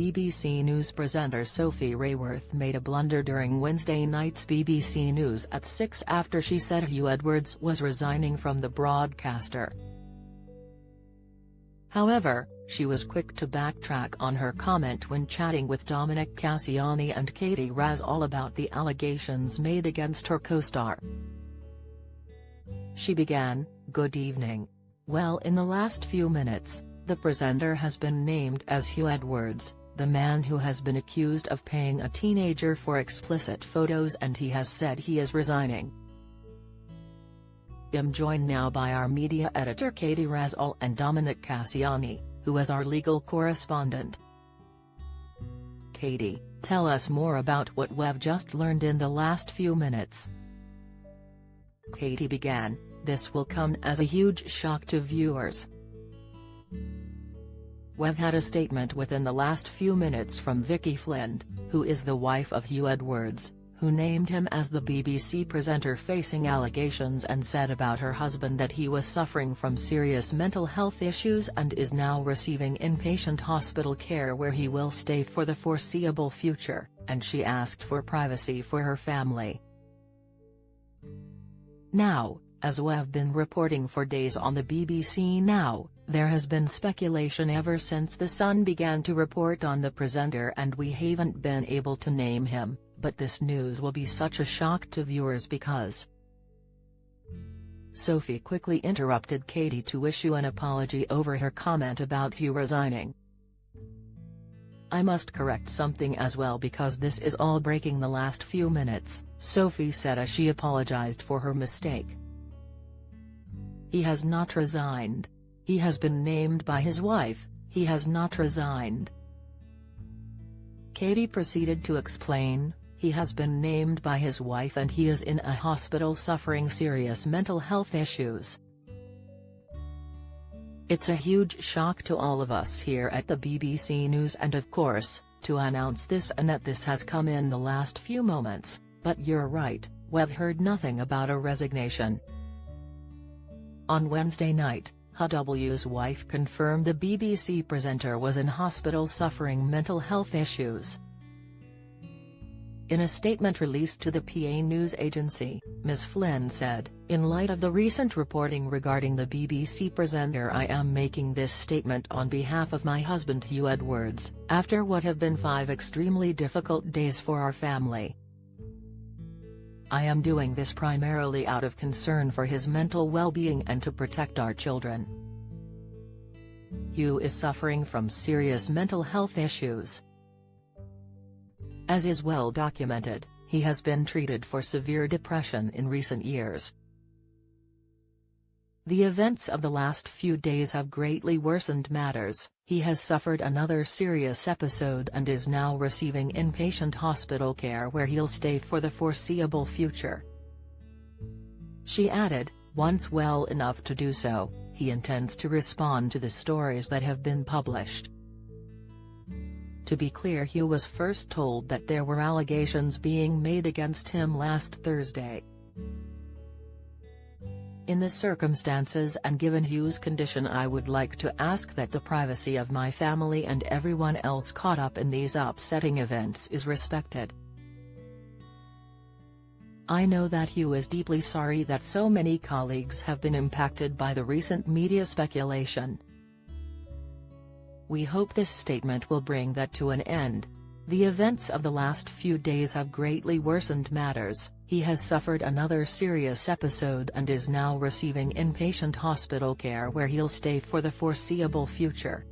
BBC News presenter Sophie Raworth made a blunder during Wednesday night's BBC News at 6 after she said Huw Edwards was resigning from the broadcaster. However, she was quick to backtrack on her comment when chatting with Dominic Cassiani and Katie Razzall about the allegations made against her co-star. She began, "Good evening. Well, in the last few minutes, the presenter has been named as Huw Edwards, the man who has been accused of paying a teenager for explicit photos, and he has said he is resigning. I'm joined now by our media editor Katie Razzall and Dominic Cassiani, who is our legal correspondent. Katie, tell us more about what we've just learned in the last few minutes." Katie began, "This will come as a huge shock to viewers. We've had a statement within the last few minutes from Vicky Flynn, who is the wife of Huw Edwards, who named him as the BBC presenter facing allegations and said about her husband that he was suffering from serious mental health issues and is now receiving inpatient hospital care where he will stay for the foreseeable future, and she asked for privacy for her family. Now, as we've been reporting for days on the BBC Now, there has been speculation ever since The Sun began to report on the presenter, and we haven't been able to name him, but this news will be such a shock to viewers because..." Sophie quickly interrupted Katie to issue an apology over her comment about Huw resigning. "I must correct something as well because this is all breaking the last few minutes," Sophie said as she apologized for her mistake. "He has not resigned. He has been named by his wife, he has not resigned." Katie proceeded to explain, "He has been named by his wife and he is in a hospital suffering serious mental health issues. It's a huge shock to all of us here at the BBC News and of course, to announce this and that this has come in the last few moments, but you're right, we've heard nothing about a resignation." On Wednesday night, Huw's wife confirmed the BBC presenter was in hospital suffering mental health issues. In a statement released to the PA news agency, Ms. Flynn said, "In light of the recent reporting regarding the BBC presenter, I am making this statement on behalf of my husband Huw Edwards, after what have been 5 extremely difficult days for our family. I am doing this primarily out of concern for his mental well-being and to protect our children. Huw is suffering from serious mental health issues. As is well documented, he has been treated for severe depression in recent years. The events of the last few days have greatly worsened matters. He has suffered another serious episode and is now receiving inpatient hospital care where he'll stay for the foreseeable future." She added, "Once well enough to do so, he intends to respond to the stories that have been published." To be clear, Huw was first told that there were allegations being made against him last Thursday. "In the circumstances and given Huw's condition, I would like to ask that the privacy of my family and everyone else caught up in these upsetting events is respected. I know that Huw is deeply sorry that so many colleagues have been impacted by the recent media speculation. We hope this statement will bring that to an end. The events of the last few days have greatly worsened matters. He has suffered another serious episode and is now receiving inpatient hospital care where he'll stay for the foreseeable future."